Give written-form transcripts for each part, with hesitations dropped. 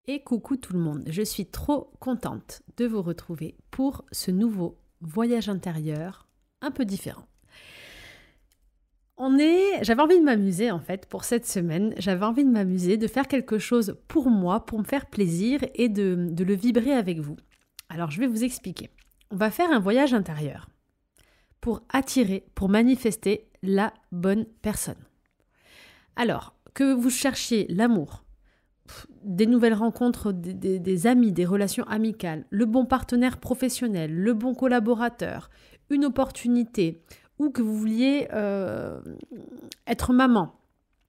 Et coucou tout le monde, je suis trop contente de vous retrouver pour ce nouveau voyage intérieur un peu différent. J'avais envie de m'amuser en fait pour cette semaine, j'avais envie de m'amuser, de faire quelque chose pour moi, pour me faire plaisir et de le vibrer avec vous. Alors je vais vous expliquer. On va faire un voyage intérieur pour attirer, pour manifester la bonne personne. Alors, que vous cherchiez l'amour, des nouvelles rencontres, des amis, des relations amicales, le bon partenaire professionnel, le bon collaborateur, une opportunité, ou que vous vouliez être maman.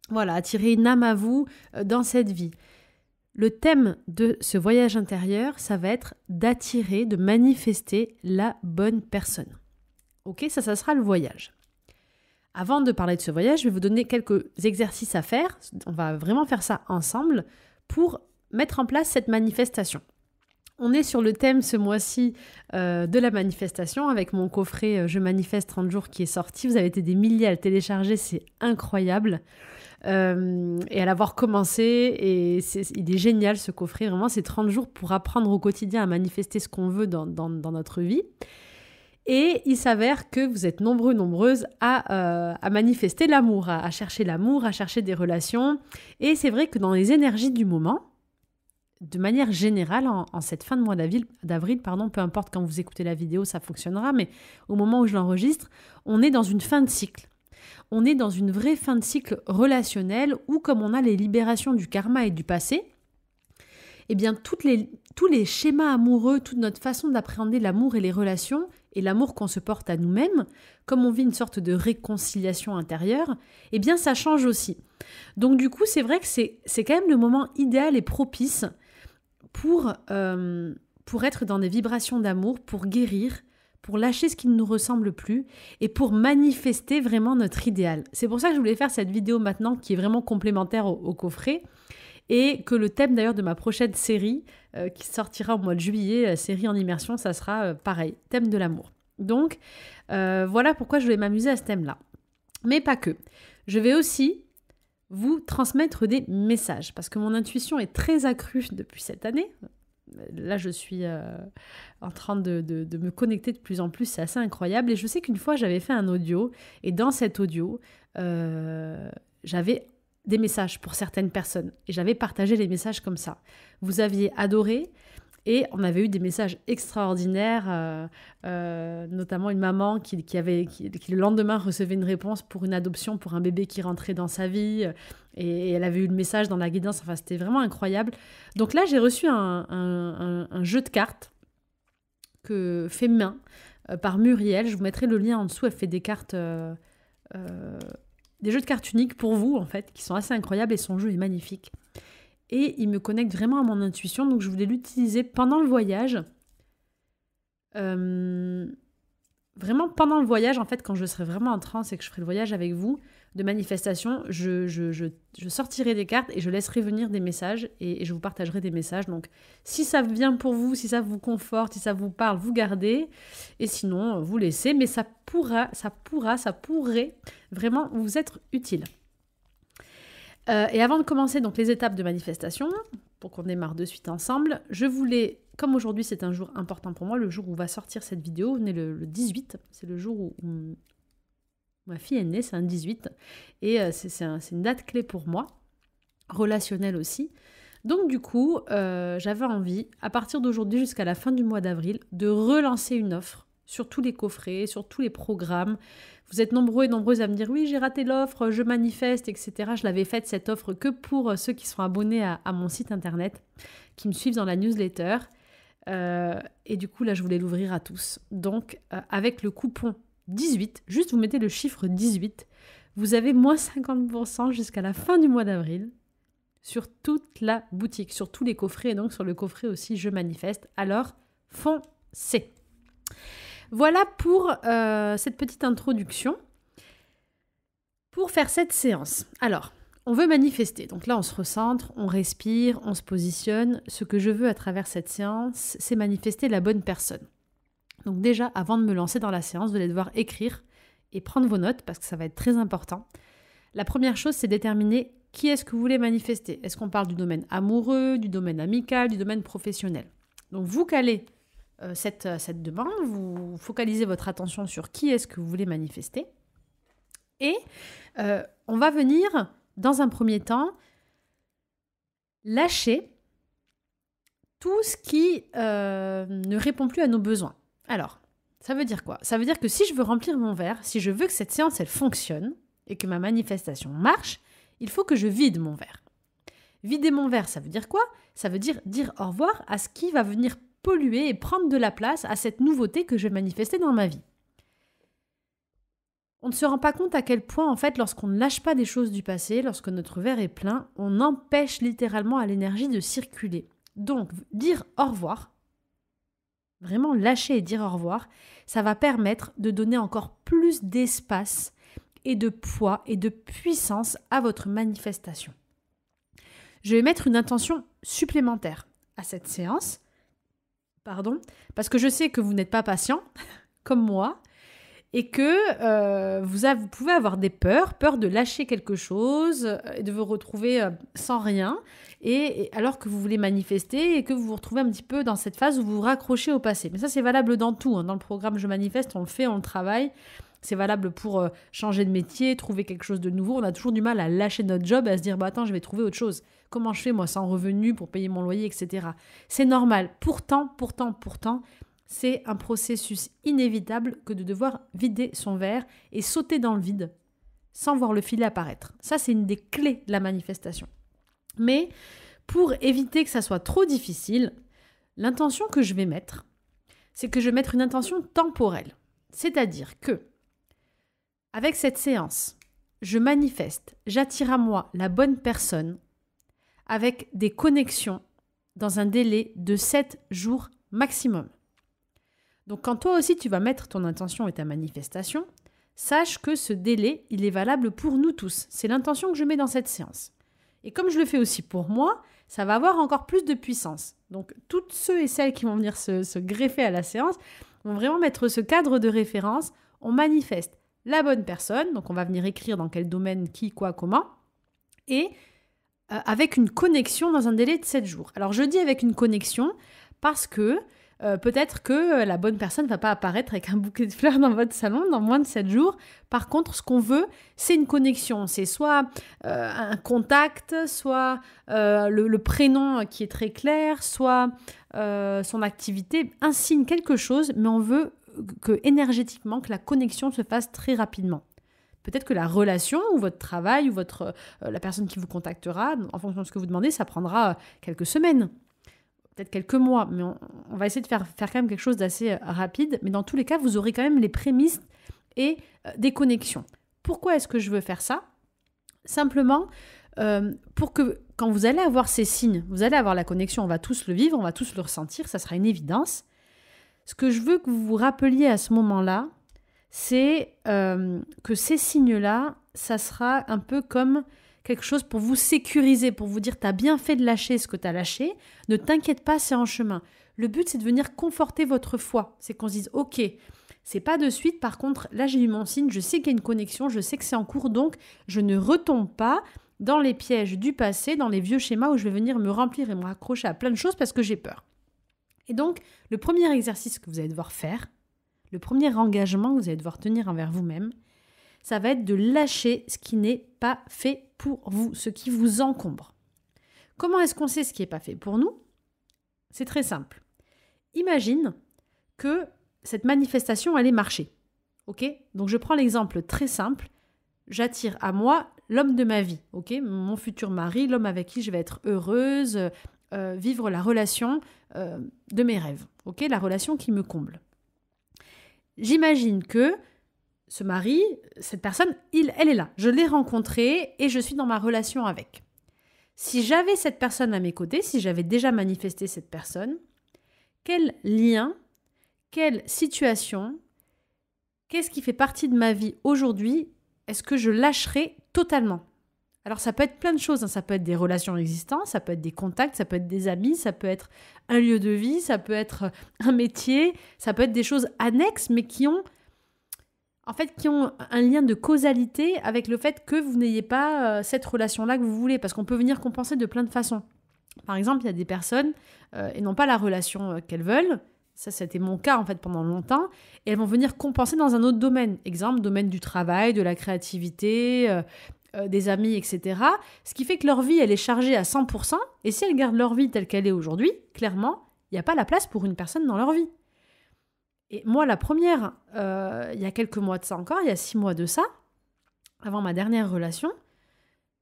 Voilà, attirer une âme à vous dans cette vie. Le thème de ce voyage intérieur, ça va être d'attirer, de manifester la bonne personne. Ok, ça sera le voyage. Avant de parler de ce voyage, je vais vous donner quelques exercices à faire. On va vraiment faire ça ensemble pour mettre en place cette manifestation. On est sur le thème ce mois-ci de la manifestation avec mon coffret Je manifeste 30 jours qui est sorti. Vous avez été des milliers à le télécharger, c'est incroyable. Et à l'avoir commencé, et il est génial ce coffret. Vraiment, c'est 30 jours pour apprendre au quotidien à manifester ce qu'on veut dans notre vie. Et il s'avère que vous êtes nombreuses à manifester l'amour, à chercher l'amour, à chercher des relations. Et c'est vrai que dans les énergies du moment, de manière générale, en cette fin de mois d'avril, peu importe quand vous écoutez la vidéo, ça fonctionnera, mais au moment où je l'enregistre, on est dans une fin de cycle. On est dans une vraie fin de cycle relationnel où, comme on a les libérations du karma et du passé, eh bien, tous les schémas amoureux, toute notre façon d'appréhender l'amour et les relations, et l'amour qu'on se porte à nous-mêmes, comme on vit une sorte de réconciliation intérieure, eh bien, ça change aussi. Donc, du coup, c'est vrai que c'est quand même le moment idéal et propice pour être dans des vibrations d'amour, pour guérir, pour lâcher ce qui ne nous ressemble plus et pour manifester vraiment notre idéal. C'est pour ça que je voulais faire cette vidéo maintenant qui est vraiment complémentaire au coffret et que le thème d'ailleurs de ma prochaine série qui sortira au mois de juillet, la série en immersion, ça sera pareil, thème de l'amour. Donc voilà pourquoi je vais m'amuser à ce thème-là. Mais pas que. Je vais aussi vous transmettre des messages parce que mon intuition est très accrue depuis cette année. Là, je suis en train de me connecter de plus en plus, c'est assez incroyable. Et je sais qu'une fois, j'avais fait un audio, et dans cet audio, j'avais des messages pour certaines personnes. Et j'avais partagé les messages comme ça. Vous aviez adoré, et on avait eu des messages extraordinaires, notamment une maman qui le lendemain recevait une réponse pour une adoption pour un bébé qui rentrait dans sa vie, et elle avait eu le message dans la guidance, enfin c'était vraiment incroyable. Donc là j'ai reçu un jeu de cartes fait main par Muriel, je vous mettrai le lien en dessous, elle fait des cartes, des jeux de cartes uniques pour vous en fait, qui sont assez incroyables et son jeu est magnifique. Et il me connecte vraiment à mon intuition, donc je voulais l'utiliser pendant le voyage. Vraiment pendant le voyage, en fait, quand je serai vraiment en transe et que je ferai le voyage avec vous, de manifestation, je sortirai des cartes et je laisserai venir des messages et je vous partagerai des messages. Donc, si ça vient pour vous, si ça vous conforte, si ça vous parle, vous gardez. Et sinon, vous laissez. Mais ça pourrait vraiment vous être utile. Et avant de commencer donc les étapes de manifestation, pour qu'on démarre de suite ensemble, je voulais, comme aujourd'hui c'est un jour important pour moi, le jour où va sortir cette vidéo, on est le 18, c'est le jour où ma fille est née, c'est un 18, et c'est une date clé pour moi, relationnelle aussi. Donc du coup, j'avais envie, à partir d'aujourd'hui jusqu'à la fin du mois d'avril, de relancer une offre sur tous les coffrets, sur tous les programmes. Vous êtes nombreux et nombreuses à me dire « Oui, j'ai raté l'offre, je manifeste, etc. » Je l'avais faite, cette offre, que pour ceux qui sont abonnés à mon site internet, qui me suivent dans la newsletter. Et du coup, là, je voulais l'ouvrir à tous. Donc, avec le coupon 18, juste vous mettez le chiffre 18, vous avez moins 50% jusqu'à la fin du mois d'avril sur toute la boutique, sur tous les coffrets, et donc sur le coffret aussi « Je manifeste ». Alors, foncez! Voilà pour cette petite introduction. Pour faire cette séance, alors, on veut manifester. Donc là, on se recentre, on respire, on se positionne. Ce que je veux à travers cette séance, c'est manifester la bonne personne. Donc déjà, avant de me lancer dans la séance, vous allez devoir écrire et prendre vos notes parce que ça va être très important. La première chose, c'est déterminer qui est-ce que vous voulez manifester. Est-ce qu'on parle du domaine amoureux, du domaine amical, du domaine professionnel? Donc vous calez cette demande, vous focalisez votre attention sur qui est-ce que vous voulez manifester. Et on va venir, dans un premier temps, lâcher tout ce qui ne répond plus à nos besoins. Alors, ça veut dire quoi? Ça veut dire que si je veux remplir mon verre, si je veux que cette séance, elle fonctionne et que ma manifestation marche, il faut que je vide mon verre. Vider mon verre, ça veut dire quoi? Ça veut dire au revoir à ce qui va venir polluer et prendre de la place à cette nouveauté que je vais manifester dans ma vie. On ne se rend pas compte à quel point, en fait, lorsqu'on ne lâche pas des choses du passé, lorsque notre verre est plein, on empêche littéralement à l'énergie de circuler. Donc, dire au revoir, vraiment lâcher et dire au revoir, ça va permettre de donner encore plus d'espace et de poids et de puissance à votre manifestation. Je vais mettre une intention supplémentaire à cette séance, parce que je sais que vous n'êtes pas patient, comme moi, et que vous pouvez avoir des peurs de lâcher quelque chose et de vous retrouver sans rien, et alors que vous voulez manifester et que vous vous retrouvez un petit peu dans cette phase où vous vous raccrochez au passé. Mais ça, c'est valable dans tout. Dans le programme Je manifeste, on le fait, on le travaille. C'est valable pour changer de métier, trouver quelque chose de nouveau. On a toujours du mal à lâcher notre job et à se dire « attends, je vais trouver autre chose. Comment je fais, moi, sans revenu pour payer mon loyer, etc. » C'est normal. Pourtant, c'est un processus inévitable que de devoir vider son verre et sauter dans le vide sans voir le filet apparaître. Ça, c'est une des clés de la manifestation. Mais pour éviter que ça soit trop difficile, l'intention que je vais mettre, c'est que je vais mettre une intention temporelle. C'est-à-dire que, avec cette séance, je manifeste, j'attire à moi la bonne personne avec des connexions dans un délai de 7 jours maximum. Donc quand toi aussi tu vas mettre ton intention et ta manifestation, sache que ce délai, il est valable pour nous tous. C'est l'intention que je mets dans cette séance. Et comme je le fais aussi pour moi, ça va avoir encore plus de puissance. Donc toutes ceux et celles qui vont venir se greffer à la séance vont vraiment mettre ce cadre de référence. On manifeste la bonne personne, donc on va venir écrire dans quel domaine, qui, quoi, comment, et avec une connexion dans un délai de 7 jours. Alors je dis avec une connexion parce que peut-être que la bonne personne ne va pas apparaître avec un bouquet de fleurs dans votre salon dans moins de 7 jours. Par contre, ce qu'on veut, c'est une connexion. C'est soit un contact, soit le prénom qui est très clair, soit son activité, un signe, quelque chose, mais on veut que énergétiquement, que la connexion se fasse très rapidement. Peut-être que la relation ou votre travail ou la personne qui vous contactera, en fonction de ce que vous demandez, ça prendra quelques semaines. Peut-être quelques mois, mais on va essayer de faire quand même quelque chose d'assez rapide. Mais dans tous les cas, vous aurez quand même les prémices et des connexions. Pourquoi est-ce que je veux faire ça? Simplement pour que quand vous allez avoir ces signes, vous allez avoir la connexion, on va tous le vivre, on va tous le ressentir, ça sera une évidence. Ce que je veux que vous vous rappeliez à ce moment-là, c'est que ces signes-là, ça sera un peu comme quelque chose pour vous sécuriser, pour vous dire « t'as bien fait de lâcher ce que t'as lâché, ne t'inquiète pas, c'est en chemin ». Le but, c'est de venir conforter votre foi. C'est qu'on se dise « ok, c'est pas de suite, par contre, là j'ai eu mon signe, je sais qu'il y a une connexion, je sais que c'est en cours, donc je ne retombe pas dans les pièges du passé, dans les vieux schémas où je vais venir me remplir et me raccrocher à plein de choses parce que j'ai peur ». Et donc, le premier exercice que vous allez devoir faire, le premier engagement que vous allez devoir tenir envers vous-même, ça va être de lâcher ce qui n'est pas fait pour vous, ce qui vous encombre. Comment est-ce qu'on sait ce qui n'est pas fait pour nous? C'est très simple. Imagine que cette manifestation allait marcher. Ok? Donc je prends l'exemple très simple. J'attire à moi l'homme de ma vie. Ok? Mon futur mari, l'homme avec qui je vais être heureuse, vivre la relation de mes rêves. Ok? La relation qui me comble. J'imagine que ce mari, cette personne, elle est là. Je l'ai rencontré et je suis dans ma relation avec. Si j'avais cette personne à mes côtés, si j'avais déjà manifesté cette personne, quel lien, quelle situation, qu'est-ce qui fait partie de ma vie aujourd'hui, est-ce que je lâcherais totalement? Alors ça peut être plein de choses, ça peut être des relations existantes, ça peut être des contacts, ça peut être des amis, ça peut être un lieu de vie, ça peut être un métier, ça peut être des choses annexes mais qui ont en fait, qui ont un lien de causalité avec le fait que vous n'ayez pas cette relation-là que vous voulez, parce qu'on peut venir compenser de plein de façons. Par exemple, il y a des personnes, et n'ont pas la relation qu'elles veulent, ça c'était mon cas en fait pendant longtemps, et elles vont venir compenser dans un autre domaine. Exemple, domaine du travail, de la créativité, des amis, etc. Ce qui fait que leur vie, elle est chargée à 100%, et si elles gardent leur vie telle qu'elle est aujourd'hui, clairement, il n'y a pas la place pour une personne dans leur vie. Et moi, la première, il y a quelques mois de ça encore, il y a 6 mois de ça, avant ma dernière relation,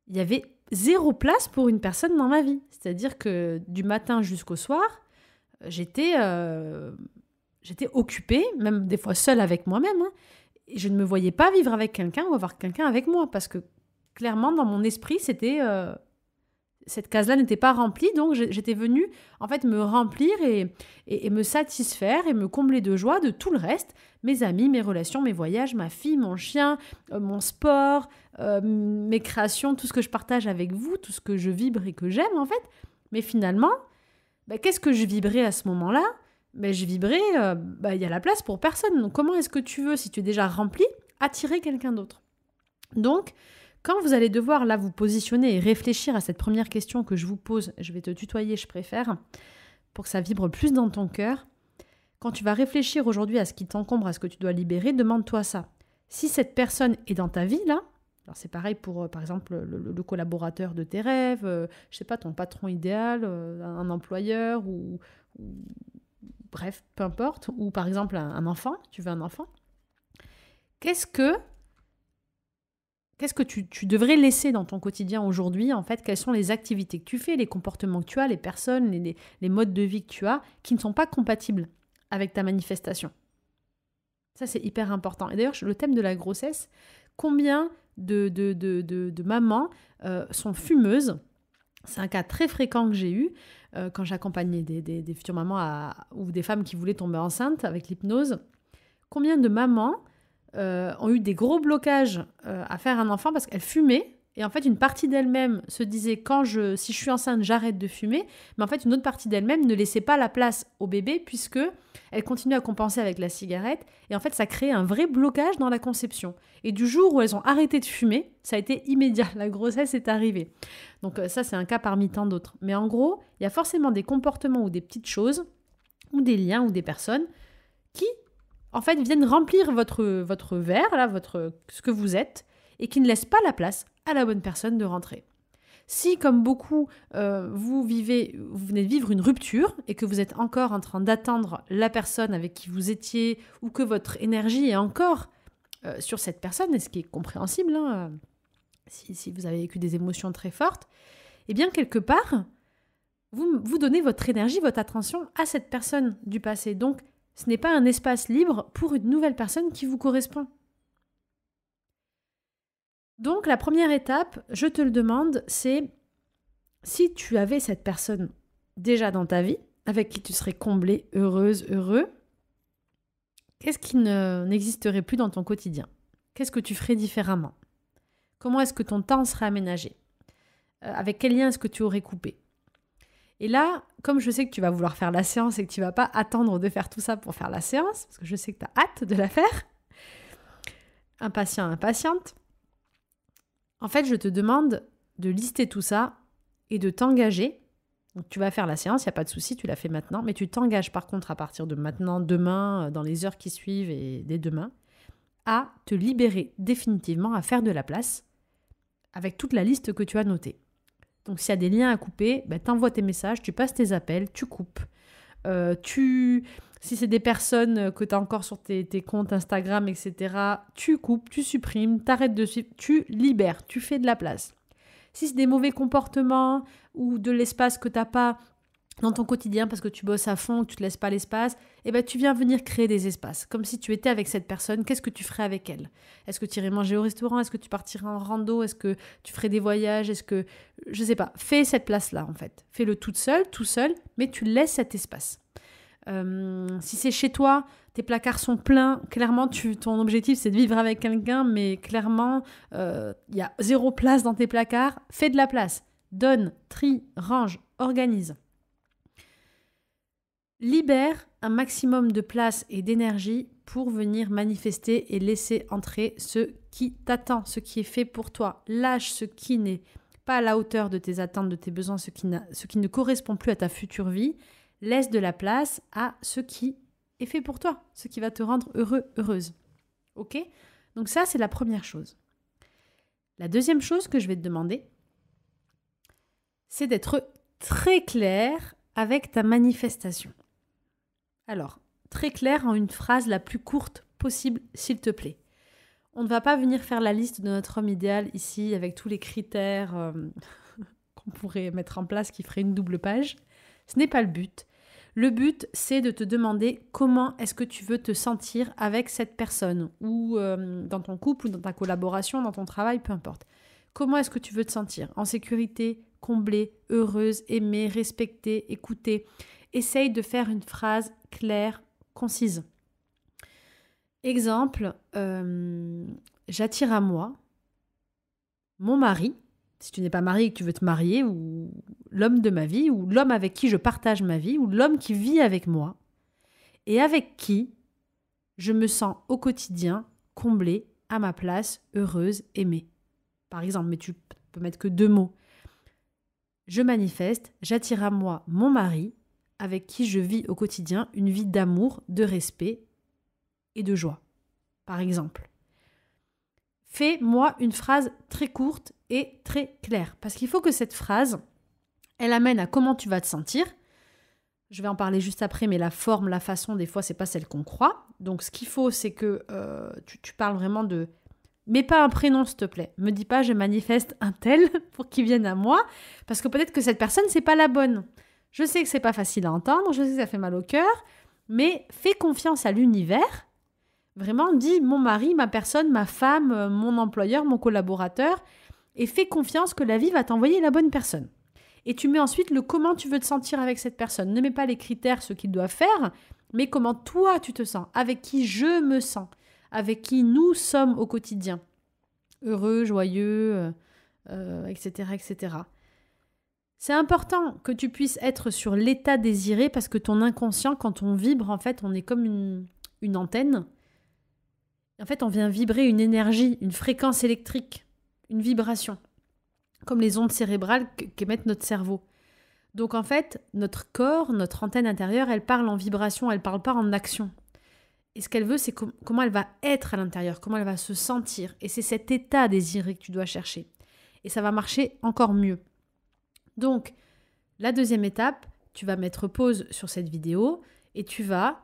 il y avait 0 place pour une personne dans ma vie. C'est-à-dire que du matin jusqu'au soir, j'étais occupée, même des fois seule avec moi-même, hein, et je ne me voyais pas vivre avec quelqu'un ou avoir quelqu'un avec moi, parce que clairement, dans mon esprit, cette case-là n'était pas remplie, donc j'étais venue en fait me remplir et me satisfaire et me combler de joie de tout le reste, mes amis, mes relations, mes voyages, ma fille, mon chien, mon sport, mes créations, tout ce que je partage avec vous, tout ce que je vibre et que j'aime en fait. Mais finalement, qu'est-ce que je vibrais à ce moment-là ? Je vibrais, il y a la place pour personne. Donc comment est-ce que tu veux, si tu es déjà rempli, attirer quelqu'un d'autre ? Donc, quand vous allez devoir là vous positionner et réfléchir à cette première question que je vous pose, je vais te tutoyer, je préfère, pour que ça vibre plus dans ton cœur. Quand tu vas réfléchir aujourd'hui à ce qui t'encombre, à ce que tu dois libérer, demande-toi ça. Si cette personne est dans ta vie là, alors c'est pareil pour par exemple le collaborateur de tes rêves, je sais pas, ton patron idéal, un employeur ou bref, peu importe, ou par exemple un enfant, tu veux un enfant. Qu'est-ce que tu devrais laisser dans ton quotidien aujourd'hui, en fait, quelles sont les activités que tu fais, les comportements que tu as, les personnes, les modes de vie que tu as, qui ne sont pas compatibles avec ta manifestation. Ça, c'est hyper important. Et d'ailleurs, le thème de la grossesse, combien de mamans sont fumeuses ? C'est un cas très fréquent que j'ai eu quand j'accompagnais des futures mamans ou des femmes qui voulaient tomber enceintes avec l'hypnose. Combien de mamans ont eu des gros blocages à faire un enfant parce qu'elles fumaient. Et en fait, une partie d'elle-même se disait, si je suis enceinte, j'arrête de fumer. Mais en fait, une autre partie d'elle-même ne laissait pas la place au bébé puisque elle continuait à compenser avec la cigarette. Et en fait, ça créait un vrai blocage dans la conception. Et du jour où elles ont arrêté de fumer, ça a été immédiat. La grossesse est arrivée. Donc ça, c'est un cas parmi tant d'autres. Mais en gros, il y a forcément des comportements ou des petites choses, ou des liens ou des personnes qui en fait, viennent remplir votre verre, là, ce que vous êtes, et qui ne laissent pas la place à la bonne personne de rentrer. Si, comme beaucoup, vous venez de vivre une rupture et que vous êtes encore en train d'attendre la personne avec qui vous étiez, ou que votre énergie est encore sur cette personne, et ce qui est compréhensible, hein, si vous avez vécu des émotions très fortes, eh bien, quelque part, vous donnez votre énergie, votre attention à cette personne du passé. Donc, ce n'est pas un espace libre pour une nouvelle personne qui vous correspond. Donc, la première étape, je te le demande, c'est si tu avais cette personne déjà dans ta vie, avec qui tu serais comblée, heureuse, heureux, qu'est-ce qui n'existerait plus dans ton quotidien ? Qu'est-ce que tu ferais différemment ? Comment est-ce que ton temps serait aménagé ? Avec quel lien est-ce que tu aurais coupé ? Et là, comme je sais que tu vas vouloir faire la séance et que tu ne vas pas attendre de faire tout ça pour faire la séance, parce que je sais que tu as hâte de la faire, impatient, impatiente, en fait, je te demande de lister tout ça et de t'engager. Donc, tu vas faire la séance, il n'y a pas de souci, tu la fais maintenant, mais tu t'engages par contre à partir de maintenant, demain, dans les heures qui suivent et dès demain, à te libérer définitivement, à faire de la place avec toute la liste que tu as notée. Donc, s'il y a des liens à couper, t'envoies tes messages, tu passes tes appels, tu coupes. Si c'est des personnes que tu as encore sur tes comptes Instagram, etc., tu coupes, tu supprimes, t'arrêtes de suivre, tu libères, tu fais de la place. Si c'est des mauvais comportements ou de l'espace que tu n'as pas dans ton quotidien parce que tu bosses à fond, que tu ne te laisses pas l'espace, tu viens venir créer des espaces. Comme si tu étais avec cette personne, qu'est-ce que tu ferais avec elle ? Est-ce que tu irais manger au restaurant ? Est-ce que tu partirais en rando ? Est-ce que tu ferais des voyages ? Je sais pas, fais cette place-là en fait. Fais-le tout seul, mais tu laisses cet espace. Si c'est chez toi, tes placards sont pleins, clairement ton objectif c'est de vivre avec quelqu'un, mais clairement il y a 0 place dans tes placards, fais de la place, donne, trie, range, organise. Libère un maximum de place et d'énergie pour venir manifester et laisser entrer ce qui t'attend, ce qui est fait pour toi. Lâche ce qui n'est pas à la hauteur de tes attentes, de tes besoins, ce qui ne correspond plus à ta future vie. Laisse de la place à ce qui est fait pour toi, ce qui va te rendre heureux, heureuse. Ok ? Donc ça, c'est la première chose. La deuxième chose que je vais te demander, c'est d'être très clair avec ta manifestation. Alors, très clair en une phrase la plus courte possible, s'il te plaît. On ne va pas venir faire la liste de notre homme idéal ici avec tous les critères qu'on pourrait mettre en place qui ferait une double page. Ce n'est pas le but. Le but, c'est de te demander comment est-ce que tu veux te sentir avec cette personne ou dans ton couple ou dans ta collaboration, dans ton travail, peu importe. Comment est-ce que tu veux te sentir ? En sécurité, comblée, heureuse, aimée, respectée, écoutée. Essaye de faire une phrase claire, concise. Exemple, j'attire à moi mon mari, si tu n'es pas marié et que tu veux te marier, ou l'homme de ma vie, ou l'homme avec qui je partage ma vie, ou l'homme qui vit avec moi, et avec qui je me sens au quotidien comblée, à ma place, heureuse, aimée. Par exemple, mais tu peux mettre que 2 mots. Je manifeste, j'attire à moi mon mari, avec qui je vis au quotidien une vie d'amour, de respect et de joie, par exemple. Fais-moi une phrase très courte et très claire, parce qu'il faut que cette phrase, elle amène à comment tu vas te sentir. Je vais en parler juste après, mais la forme, la façon, des fois, c'est pas celle qu'on croit. Donc, ce qu'il faut, c'est que tu parles vraiment de... Mets pas un prénom, s'il te plaît. Me dis pas, je manifeste un tel pour qu'il vienne à moi, parce que peut-être que cette personne, c'est pas la bonne. Je sais que c'est pas facile à entendre, je sais que ça fait mal au cœur, mais fais confiance à l'univers. Vraiment, dis mon mari, ma personne, ma femme, mon employeur, mon collaborateur, et fais confiance que la vie va t'envoyer la bonne personne. Et tu mets ensuite le comment tu veux te sentir avec cette personne. Ne mets pas les critères, ce qu'il doit faire, mais comment toi tu te sens, avec qui je me sens, avec qui nous sommes au quotidien. Heureux, joyeux, etc., etc. C'est important que tu puisses être sur l'état désiré parce que ton inconscient, quand on vibre, en fait, on est comme une antenne. En fait, on vient vibrer une énergie, une fréquence électrique, une vibration, comme les ondes cérébrales qu'émettent notre cerveau. Donc en fait, notre corps, notre antenne intérieure, elle parle en vibration, elle ne parle pas en action. Et ce qu'elle veut, c'est comment elle va être à l'intérieur, comment elle va se sentir. Et c'est cet état désiré que tu dois chercher. Et ça va marcher encore mieux. Donc, la deuxième étape, tu vas mettre pause sur cette vidéo et tu vas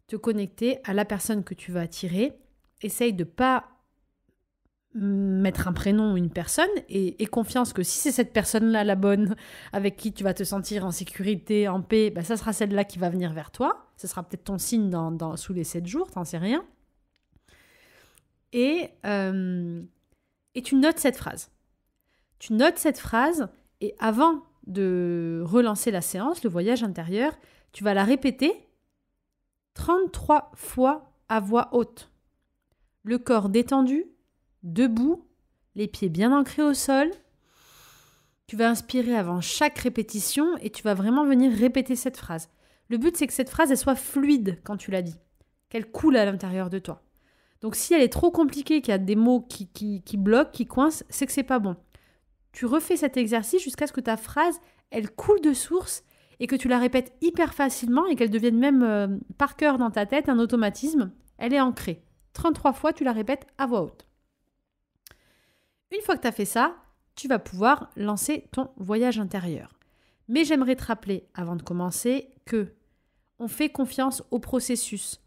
te connecter à la personne que tu vas attirer. Essaye de ne pas mettre un prénom ou une personne et aie confiance que si c'est cette personne-là, la bonne, avec qui tu vas te sentir en sécurité, en paix, bah, ça sera celle-là qui va venir vers toi. Ce sera peut-être ton signe sous les 7 jours, t'en sais rien. Et tu notes cette phrase. Tu notes cette phrase et avant de relancer la séance, le voyage intérieur, tu vas la répéter 33 fois à voix haute. Le corps détendu, debout, les pieds bien ancrés au sol. Tu vas inspirer avant chaque répétition et tu vas vraiment venir répéter cette phrase. Le but, c'est que cette phrase, elle soit fluide quand tu la dis, qu'elle coule à l'intérieur de toi. Donc, si elle est trop compliquée, qu'il y a des mots qui bloquent, qui coincent, c'est que c'est pas bon. Tu refais cet exercice jusqu'à ce que ta phrase, elle coule de source et que tu la répètes hyper facilement et qu'elle devienne même par cœur dans ta tête, un automatisme. Elle est ancrée. 33 fois, tu la répètes à voix haute. Une fois que tu as fait ça, tu vas pouvoir lancer ton voyage intérieur. Mais j'aimerais te rappeler, avant de commencer, que on fait confiance au processus.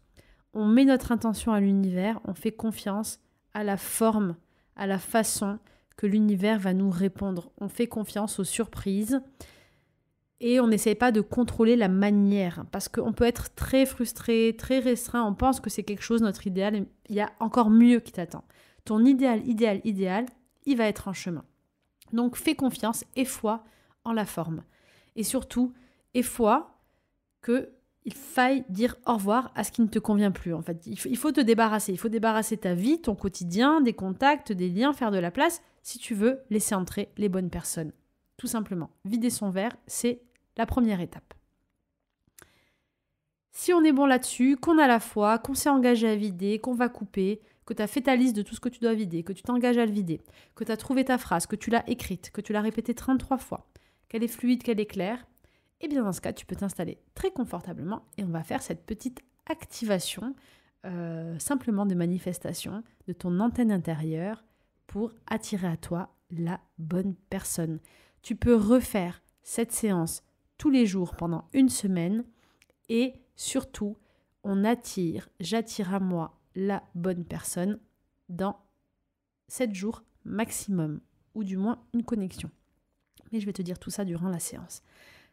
On met notre intention à l'univers, on fait confiance à la forme, à la façon que l'univers va nous répondre. On fait confiance aux surprises et on n'essaie pas de contrôler la manière parce qu'on peut être très frustré, très restreint. On pense que c'est quelque chose, notre idéal. Il y a encore mieux qui t'attend. Ton idéal, il va être en chemin. Donc fais confiance et foi en la forme. Et surtout, et foi qu'il faille dire au revoir à ce qui ne te convient plus. En fait, il faut te débarrasser. Il faut débarrasser ta vie, ton quotidien, des contacts, des liens, faire de la place si tu veux laisser entrer les bonnes personnes. Tout simplement. Vider son verre, c'est la première étape. Si on est bon là-dessus, qu'on a la foi, qu'on s'est engagé à vider, qu'on va couper, que tu as fait ta liste de tout ce que tu dois vider, que tu t'engages à le vider, que tu as trouvé ta phrase, que tu l'as écrite, que tu l'as répétée 33 fois, qu'elle est fluide, qu'elle est claire, et bien dans ce cas, tu peux t'installer très confortablement et on va faire cette petite activation simplement de manifestation de ton antenne intérieure pour attirer à toi la bonne personne. Tu peux refaire cette séance tous les jours pendant une semaine et surtout, j'attire à moi la bonne personne dans 7 jours maximum, ou du moins une connexion. Mais je vais te dire tout ça durant la séance.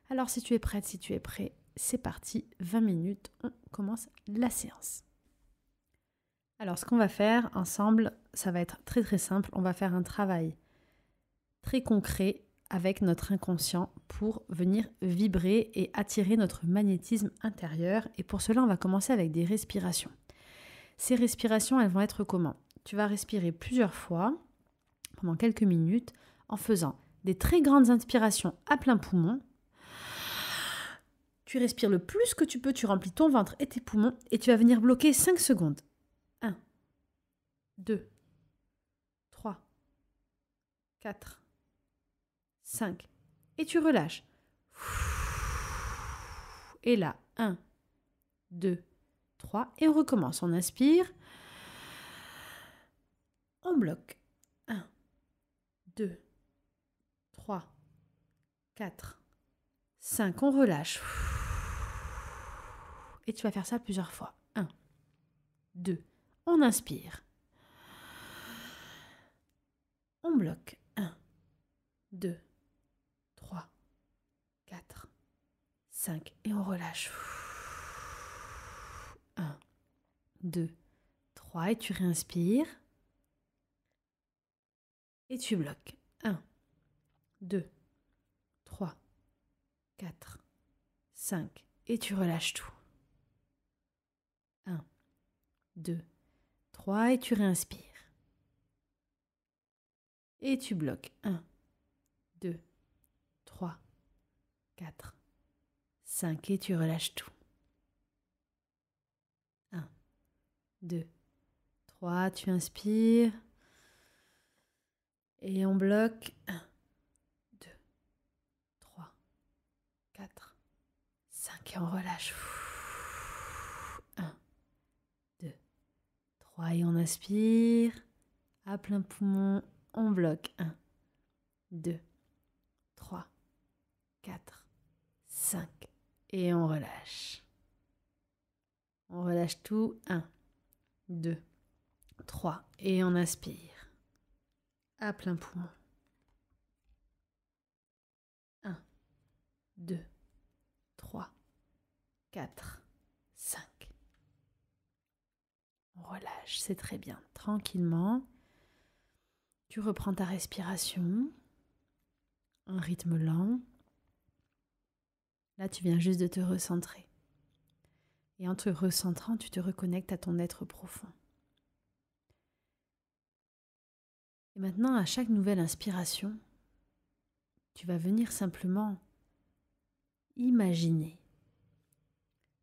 Alors si tu es prête, si tu es prêt, c'est parti, 20 minutes, on commence la séance. Alors ce qu'on va faire ensemble, ça va être très très simple, on va faire un travail très concret avec notre inconscient pour venir vibrer et attirer notre magnétisme intérieur. Et pour cela, on va commencer avec des respirations. Ces respirations, elles vont être comment ? Tu vas respirer plusieurs fois pendant quelques minutes en faisant des très grandes inspirations à plein poumon. Tu respires le plus que tu peux, tu remplis ton ventre et tes poumons et tu vas venir bloquer 5 secondes. 1, 2, 3, 4, 5. Et tu relâches. Et là, 1, 2, 3. Et on recommence. On inspire. On bloque. 1, 2, 3, 4, 5. On relâche. Et tu vas faire ça plusieurs fois. 1, 2. On inspire. On bloque. 1, 2, 3, 4, 5. Et on relâche. 1, 2, 3. Et tu réinspires. Et tu bloques. 1, 2, 3, 4, 5. Et tu relâches tout. 1, 2, 3. Et tu réinspires. Et tu bloques. 1, 2, 3, 4, 5. Et tu relâches tout. 1, 2, 3. Tu inspires. Et on bloque. 1, 2, 3, 4, 5. Et on relâche. 1, 2, 3. Et on inspire. À plein poumon. On bloque. 1, 2, 3, 4, 5. Et on relâche. On relâche tout. 1, 2, 3. Et on inspire. À plein poumon. 1, 2, 3, 4, 5. On relâche, c'est très bien. Tranquillement, tu reprends ta respiration, un rythme lent. Là, tu viens juste de te recentrer. Et en te recentrant, tu te reconnectes à ton être profond. Et maintenant, à chaque nouvelle inspiration, tu vas venir simplement imaginer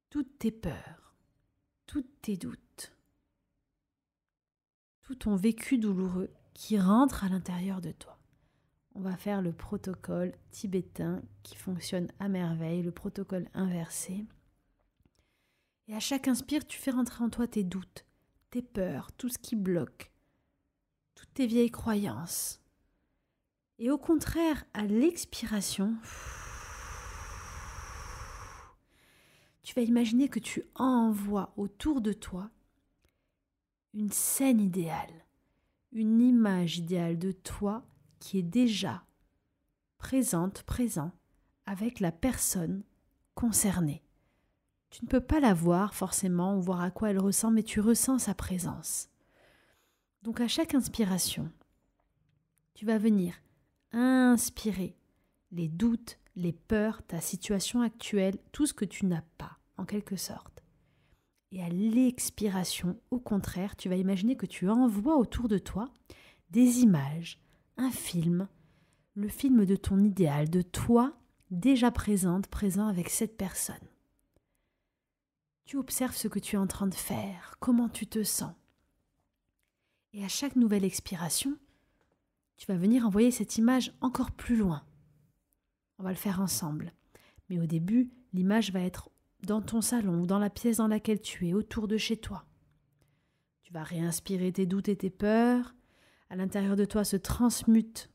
toutes tes peurs, tous tes doutes, tout ton vécu douloureux qui rentre à l'intérieur de toi. On va faire le protocole tibétain qui fonctionne à merveille, le protocole inversé. Et à chaque inspire, tu fais rentrer en toi tes doutes, tes peurs, tout ce qui bloque, toutes tes vieilles croyances. Et au contraire, à l'expiration, tu vas imaginer que tu envoies autour de toi une scène idéale, une image idéale de toi qui est déjà présent avec la personne concernée. Tu ne peux pas la voir forcément ou voir à quoi elle ressemble, mais tu ressens sa présence. Donc à chaque inspiration, tu vas venir inspirer les doutes, les peurs, ta situation actuelle, tout ce que tu n'as pas, en quelque sorte. Et à l'expiration, au contraire, tu vas imaginer que tu envoies autour de toi des images, un film, le film de ton idéal, de toi déjà présent avec cette personne. Tu observes ce que tu es en train de faire, comment tu te sens. Et à chaque nouvelle expiration, tu vas venir envoyer cette image encore plus loin. On va le faire ensemble. Mais au début, l'image va être dans ton salon ou dans la pièce dans laquelle tu es, autour de chez toi. Tu vas réinspirer tes doutes et tes peurs. À l'intérieur de toi se transmutent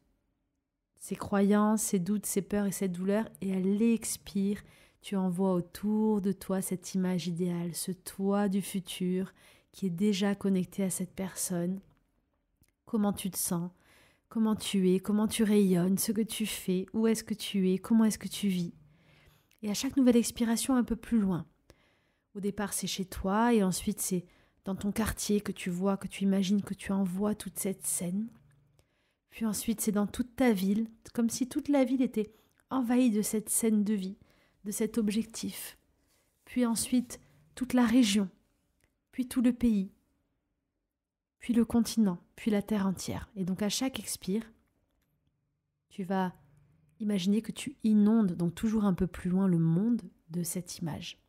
ces croyances, ces doutes, ces peurs et cette douleur. Et à l'expire, tu envoies autour de toi cette image idéale, ce toi du futur qui est déjà connecté à cette personne. Comment tu te sens, comment tu es, comment tu rayonnes, ce que tu fais, où est-ce que tu es, comment est-ce que tu vis. Et à chaque nouvelle expiration, un peu plus loin. Au départ, c'est chez toi et ensuite, c'est dans ton quartier que tu vois, que tu imagines, que tu envoies toute cette scène. Puis ensuite, c'est dans toute ta ville, comme si toute la ville était envahie de cette scène de vie, de cet objectif. Puis ensuite, toute la région, puis tout le pays, puis le continent, puis la terre entière. Et donc à chaque expire, tu vas imaginer que tu inondes, donc toujours un peu plus loin, le monde de cette image.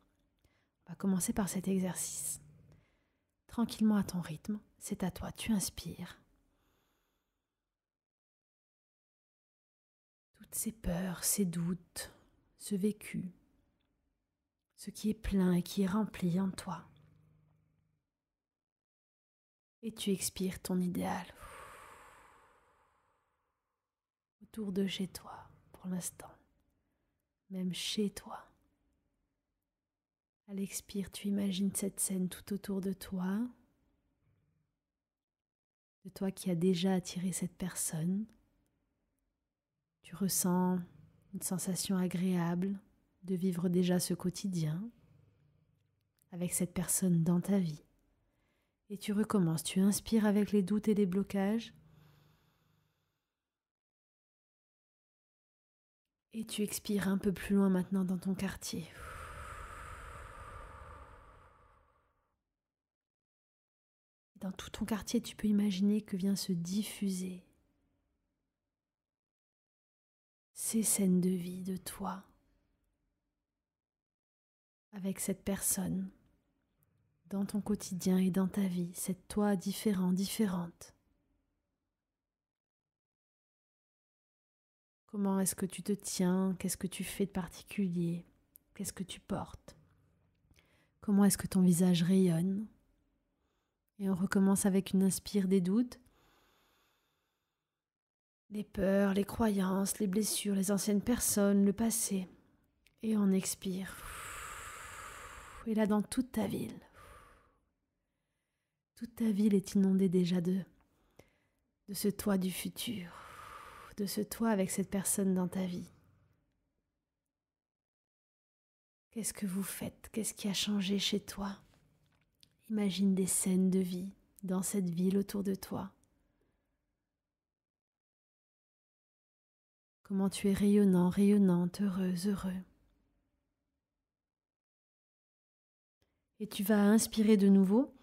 On va commencer par cet exercice. Tranquillement à ton rythme, c'est à toi, tu inspires. Toutes ces peurs, ces doutes, ce vécu, ce qui est plein et qui est rempli en toi. Et tu expires ton idéal autour de chez toi pour l'instant, même chez toi. À l'expire, tu imagines cette scène tout autour de toi qui a déjà attiré cette personne. Tu ressens une sensation agréable de vivre déjà ce quotidien avec cette personne dans ta vie. Et tu recommences, tu inspires avec les doutes et les blocages. Et tu expires un peu plus loin maintenant dans ton quartier. Dans tout ton quartier, tu peux imaginer que vient se diffuser ces scènes de vie de toi avec cette personne dans ton quotidien et dans ta vie, cette toi différente. Comment est-ce que tu te tiens? Qu'est-ce que tu fais de particulier? Qu'est-ce que tu portes? Comment est-ce que ton visage rayonne? Et on recommence avec une inspire des doutes, les peurs, les croyances, les blessures, les anciennes personnes, le passé. Et on expire. Et là, dans toute ta ville est inondée déjà de ce toi du futur, de ce toi avec cette personne dans ta vie. Qu'est-ce que vous faites? Qu'est-ce qui a changé chez toi? Imagine des scènes de vie dans cette ville autour de toi. Comment tu es rayonnant, rayonnante, heureuse, heureux. Et tu vas inspirer de nouveau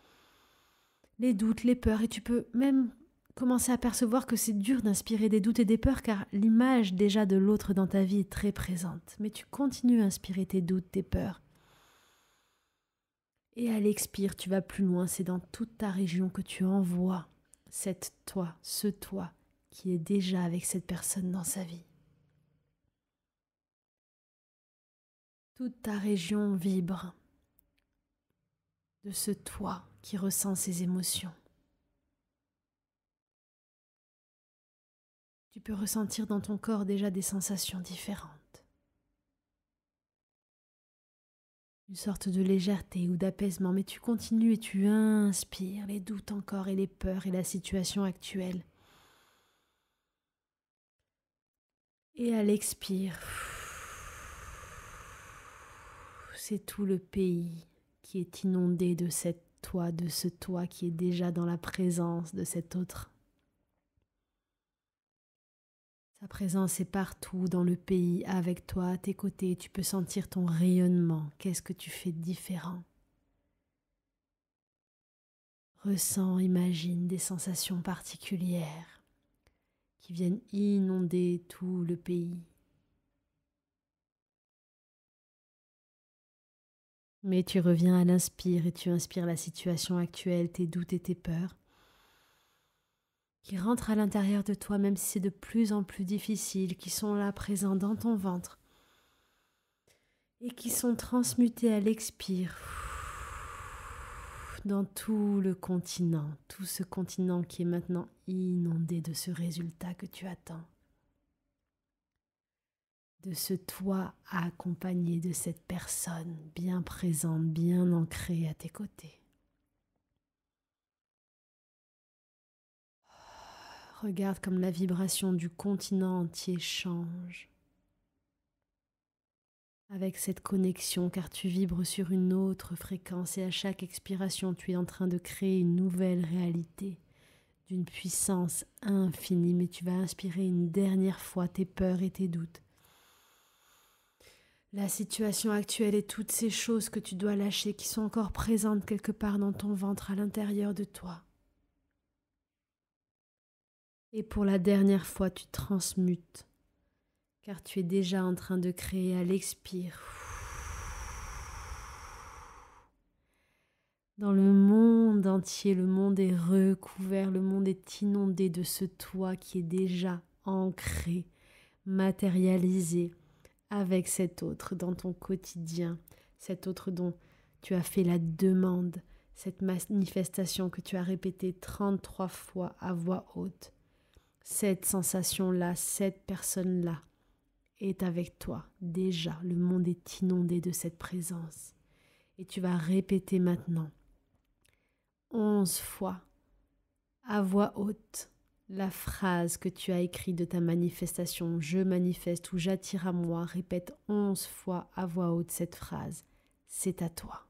les doutes, les peurs, et tu peux même commencer à percevoir que c'est dur d'inspirer des doutes et des peurs car l'image déjà de l'autre dans ta vie est très présente. Mais tu continues à inspirer tes doutes, tes peurs. Et à l'expire, tu vas plus loin, c'est dans toute ta région que tu envoies cette toi, ce toi qui est déjà avec cette personne dans sa vie. Toute ta région vibre de ce toi qui ressent ses émotions. Tu peux ressentir dans ton corps déjà des sensations différentes. Une sorte de légèreté ou d'apaisement, mais tu continues et tu inspires les doutes encore et les peurs et la situation actuelle. Et à l'expire, c'est tout le pays qui est inondé de cette toi, de ce toi qui est déjà dans la présence de cet autre. Sa présence est partout dans le pays, avec toi, à tes côtés. Tu peux sentir ton rayonnement. Qu'est-ce que tu fais de différent? Ressens, imagine des sensations particulières qui viennent inonder tout le pays. Mais tu reviens à l'inspire et tu inspires la situation actuelle, tes doutes et tes peurs qui rentrent à l'intérieur de toi, même si c'est de plus en plus difficile, qui sont là présents dans ton ventre et qui sont transmutés à l'expire dans tout le continent, tout ce continent qui est maintenant inondé de ce résultat que tu attends, de ce toi accompagné de cette personne bien présente, bien ancrée à tes côtés. Regarde comme la vibration du continent entier change avec cette connexion, car tu vibres sur une autre fréquence et à chaque expiration, tu es en train de créer une nouvelle réalité d'une puissance infinie. Mais tu vas inspirer une dernière fois tes peurs et tes doutes. La situation actuelle et toutes ces choses que tu dois lâcher qui sont encore présentes quelque part dans ton ventre à l'intérieur de toi. Et pour la dernière fois, tu transmutes, car tu es déjà en train de créer à l'expire. Dans le monde entier, le monde est recouvert, le monde est inondé de ce toi qui est déjà ancré, matérialisé avec cet autre dans ton quotidien, cet autre dont tu as fait la demande, cette manifestation que tu as répétée 33 fois à voix haute. Cette sensation-là, cette personne-là est avec toi. Déjà, le monde est inondé de cette présence. Et tu vas répéter maintenant 11 fois à voix haute la phrase que tu as écrite de ta manifestation. Je manifeste ou j'attire à moi. Répète 11 fois à voix haute cette phrase. C'est à toi.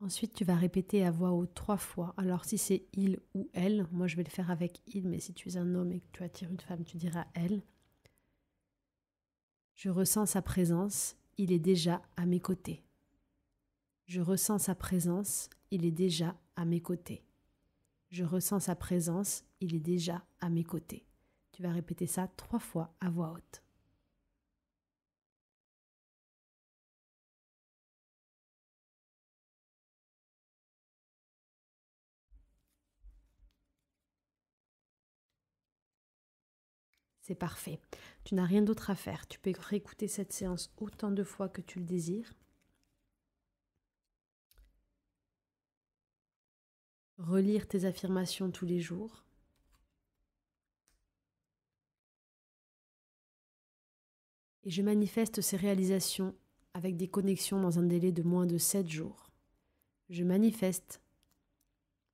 Ensuite, tu vas répéter à voix haute 3 fois. Alors, si c'est il ou elle, moi je vais le faire avec il, mais si tu es un homme et que tu attires une femme, tu diras elle. Je ressens sa présence, il est déjà à mes côtés. Je ressens sa présence, il est déjà à mes côtés. Je ressens sa présence, il est déjà à mes côtés. Tu vas répéter ça 3 fois à voix haute. C'est parfait. Tu n'as rien d'autre à faire. Tu peux réécouter cette séance autant de fois que tu le désires. Relire tes affirmations tous les jours. Et je manifeste ces réalisations avec des connexions dans un délai de moins de 7 jours. Je manifeste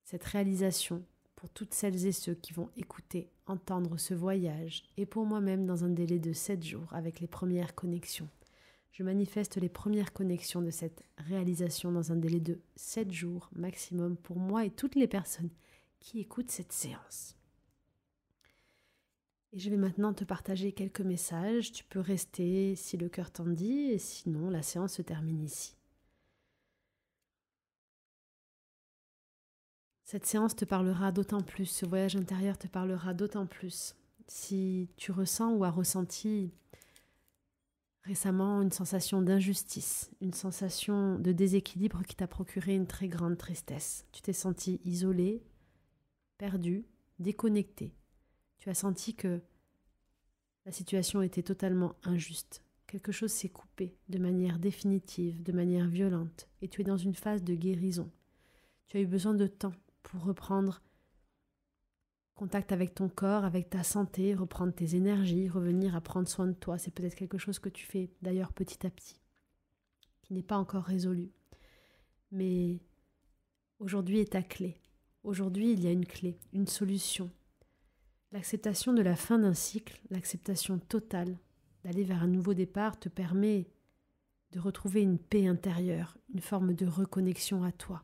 cette réalisation pour toutes celles et ceux qui vont écouter, entendre ce voyage, et pour moi-même dans un délai de 7 jours avec les premières connexions. Je manifeste les premières connexions de cette réalisation dans un délai de 7 jours maximum pour moi et toutes les personnes qui écoutent cette séance. Et je vais maintenant te partager quelques messages. Tu peux rester si le cœur t'en dit, et sinon la séance se termine ici. Cette séance te parlera d'autant plus, ce voyage intérieur te parlera d'autant plus si tu ressens ou as ressenti récemment une sensation d'injustice, une sensation de déséquilibre qui t'a procuré une très grande tristesse. Tu t'es senti isolé, perdu, déconnecté. Tu as senti que la situation était totalement injuste. Quelque chose s'est coupé de manière définitive, de manière violente, et tu es dans une phase de guérison. Tu as eu besoin de temps pour reprendre contact avec ton corps, avec ta santé, reprendre tes énergies, revenir à prendre soin de toi. C'est peut-être quelque chose que tu fais d'ailleurs petit à petit, qui n'est pas encore résolu. Mais aujourd'hui est ta clé. Aujourd'hui, il y a une clé, une solution. L'acceptation de la fin d'un cycle, l'acceptation totale d'aller vers un nouveau départ te permet de retrouver une paix intérieure, une forme de reconnexion à toi.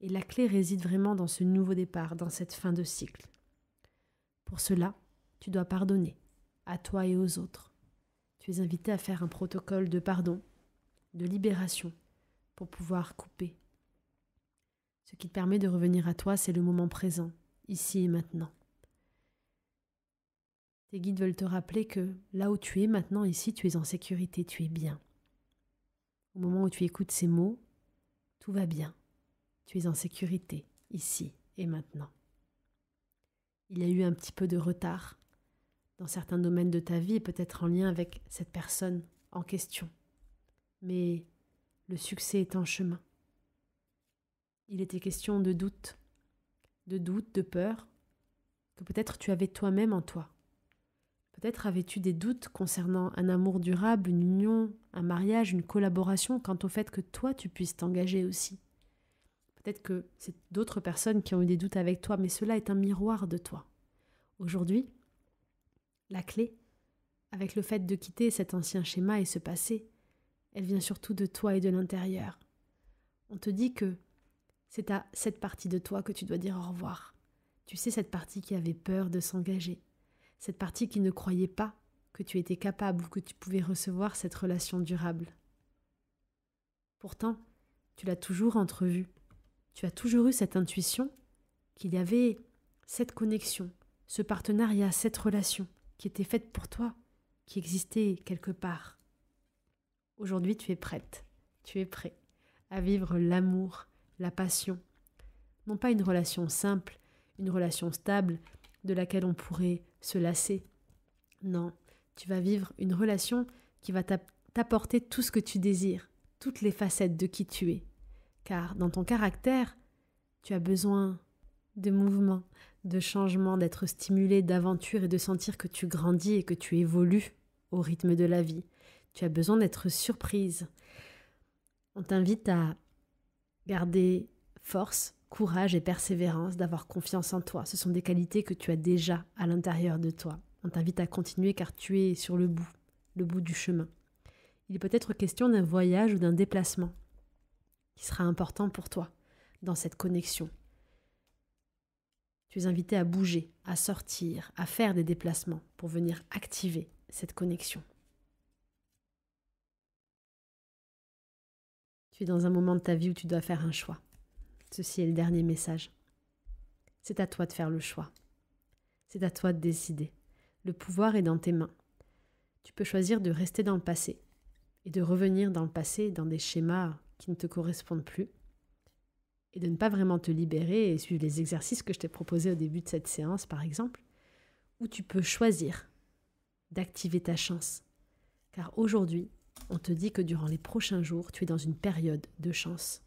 Et la clé réside vraiment dans ce nouveau départ, dans cette fin de cycle. Pour cela, tu dois pardonner, à toi et aux autres. Tu es invité à faire un protocole de pardon, de libération, pour pouvoir couper. Ce qui te permet de revenir à toi, c'est le moment présent, ici et maintenant. Tes guides veulent te rappeler que là où tu es maintenant, ici, tu es en sécurité, tu es bien. Au moment où tu écoutes ces mots, tout va bien. Tu es en sécurité, ici et maintenant. Il y a eu un petit peu de retard dans certains domaines de ta vie, peut-être en lien avec cette personne en question. Mais le succès est en chemin. Il était question de doute, de peur, que peut-être tu avais toi-même en toi. Peut-être avais-tu des doutes concernant un amour durable, une union, un mariage, une collaboration, quant au fait que toi, tu puisses t'engager aussi. Peut-être que c'est d'autres personnes qui ont eu des doutes avec toi, mais cela est un miroir de toi. Aujourd'hui, la clé, avec le fait de quitter cet ancien schéma et ce passé, elle vient surtout de toi et de l'intérieur. On te dit que c'est à cette partie de toi que tu dois dire au revoir. Tu sais, cette partie qui avait peur de s'engager, cette partie qui ne croyait pas que tu étais capable ou que tu pouvais recevoir cette relation durable. Pourtant, tu l'as toujours entrevue. Tu as toujours eu cette intuition qu'il y avait cette connexion, ce partenariat, cette relation qui était faite pour toi, qui existait quelque part. Aujourd'hui, tu es prête, tu es prêt à vivre l'amour, la passion. Non pas une relation simple, une relation stable de laquelle on pourrait se lasser. Non, tu vas vivre une relation qui va t'apporter tout ce que tu désires, toutes les facettes de qui tu es. Car dans ton caractère, tu as besoin de mouvement, de changement, d'être stimulé, d'aventure et de sentir que tu grandis et que tu évolues au rythme de la vie. Tu as besoin d'être surprise. On t'invite à garder force, courage et persévérance, d'avoir confiance en toi. Ce sont des qualités que tu as déjà à l'intérieur de toi. On t'invite à continuer car tu es sur le bout du chemin. Il est peut-être question d'un voyage ou d'un déplacement qui sera important pour toi dans cette connexion. Tu es invité à bouger, à sortir, à faire des déplacements pour venir activer cette connexion. Tu es dans un moment de ta vie où tu dois faire un choix. Ceci est le dernier message. C'est à toi de faire le choix. C'est à toi de décider. Le pouvoir est dans tes mains. Tu peux choisir de rester dans le passé et de revenir dans le passé dans des schémas qui ne te correspondent plus et de ne pas vraiment te libérer et suivre les exercices que je t'ai proposés au début de cette séance, par exemple, ou tu peux choisir d'activer ta chance. Car aujourd'hui, on te dit que durant les prochains jours, tu es dans une période de chance.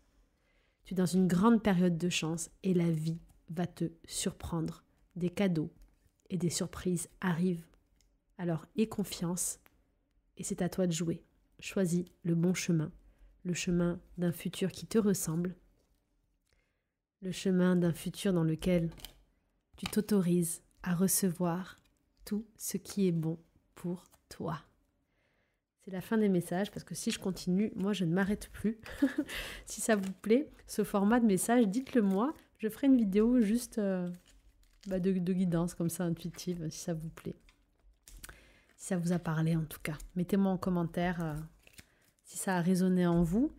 Tu es dans une grande période de chance et la vie va te surprendre. Des cadeaux et des surprises arrivent. Alors aie confiance et c'est à toi de jouer. Choisis le bon chemin, le chemin d'un futur qui te ressemble, le chemin d'un futur dans lequel tu t'autorises à recevoir tout ce qui est bon pour toi. C'est la fin des messages parce que si je continue, moi je ne m'arrête plus. Si ça vous plaît, ce format de message, dites-le moi. Je ferai une vidéo juste de guidance comme ça, intuitive, si ça vous plaît. Si ça vous a parlé en tout cas. Mettez-moi en commentaire si ça a résonné en vous.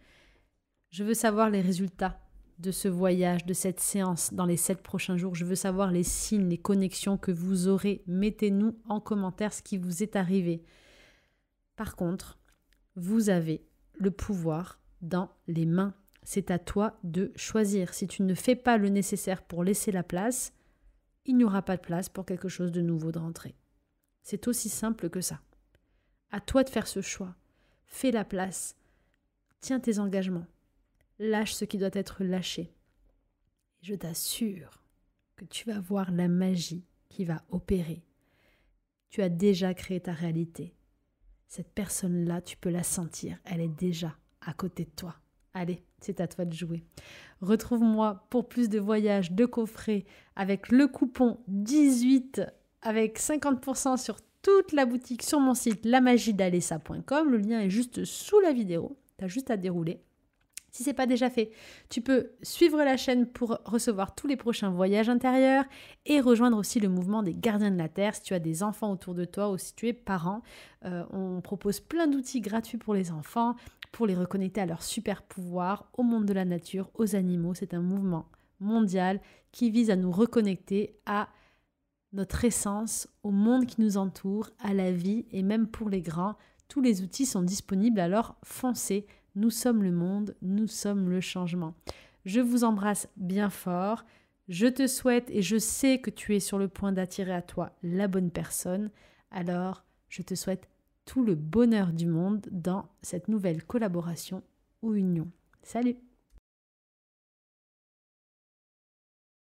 Je veux savoir les résultats de ce voyage, de cette séance dans les 7 prochains jours. Je veux savoir les signes, les connexions que vous aurez. Mettez-nous en commentaire ce qui vous est arrivé. Par contre, vous avez le pouvoir dans les mains. C'est à toi de choisir. Si tu ne fais pas le nécessaire pour laisser la place, il n'y aura pas de place pour quelque chose de nouveau de rentrer. C'est aussi simple que ça. À toi de faire ce choix. Fais la place. Tiens tes engagements. Lâche ce qui doit être lâché. Je t'assure que tu vas voir la magie qui va opérer. Tu as déjà créé ta réalité. Cette personne-là, tu peux la sentir. Elle est déjà à côté de toi. Allez, c'est à toi de jouer. Retrouve-moi pour plus de voyages, de coffrets avec le coupon 18 avec 50% sur toute la boutique sur mon site lamagidalessa.com. Le lien est juste sous la vidéo. Tu as juste à dérouler. Si ce n'est pas déjà fait, tu peux suivre la chaîne pour recevoir tous les prochains voyages intérieurs et rejoindre aussi le mouvement des gardiens de la Terre. Si tu as des enfants autour de toi ou si tu es parent, on propose plein d'outils gratuits pour les enfants, pour les reconnecter à leurs super pouvoirs, au monde de la nature, aux animaux. C'est un mouvement mondial qui vise à nous reconnecter à notre essence, au monde qui nous entoure, à la vie et même pour les grands. Tous les outils sont disponibles, alors foncez. Nous sommes le monde, nous sommes le changement. Je vous embrasse bien fort. Je te souhaite et je sais que tu es sur le point d'attirer à toi la bonne personne. Alors, je te souhaite tout le bonheur du monde dans cette nouvelle collaboration ou union. Salut!